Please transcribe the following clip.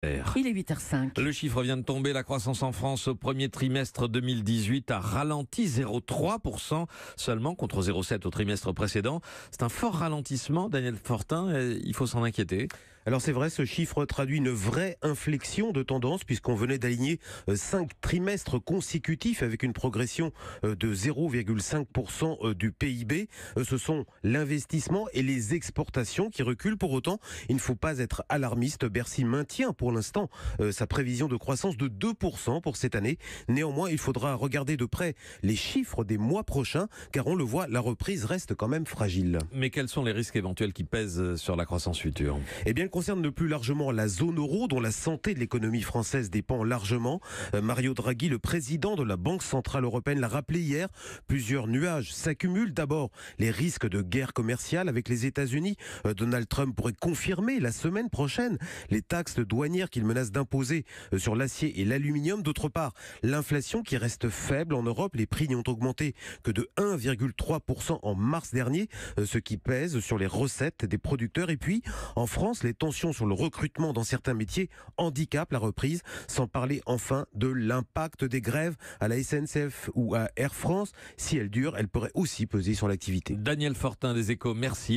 Il est 8h05. Le chiffre vient de tomber, la croissance en France au premier trimestre 2018 a ralenti 0,3% seulement contre 0,7% au trimestre précédent. C'est un fort ralentissement, Daniel Fortin, il faut s'en inquiéter. Alors c'est vrai, ce chiffre traduit une vraie inflexion de tendance puisqu'on venait d'aligner 5 trimestres consécutifs avec une progression de 0,5% du PIB. Ce sont l'investissement et les exportations qui reculent. Pour autant, il ne faut pas être alarmiste. Bercy maintient pour l'instant sa prévision de croissance de 2% pour cette année. Néanmoins, il faudra regarder de près les chiffres des mois prochains car on le voit, la reprise reste quand même fragile. Mais quels sont les risques éventuels qui pèsent sur la croissance future ? Eh bien, concerne plus largement la zone euro, dont la santé de l'économie française dépend largement. Mario Draghi, le président de la Banque Centrale Européenne, l'a rappelé hier. Plusieurs nuages s'accumulent. D'abord, les risques de guerre commerciale avec les États-Unis. Donald Trump pourrait confirmer la semaine prochaine les taxes douanières qu'il menace d'imposer sur l'acier et l'aluminium. D'autre part, l'inflation qui reste faible en Europe. Les prix n'y ont augmenté que de 1,3% en mars dernier, ce qui pèse sur les recettes des producteurs. Et puis, en France, les tensions sur le recrutement dans certains métiers handicapent la reprise, sans parler enfin de l'impact des grèves à la SNCF ou à Air France. Si elles durent, elles pourraient aussi peser sur l'activité. Daniel Fortin des Échos, merci.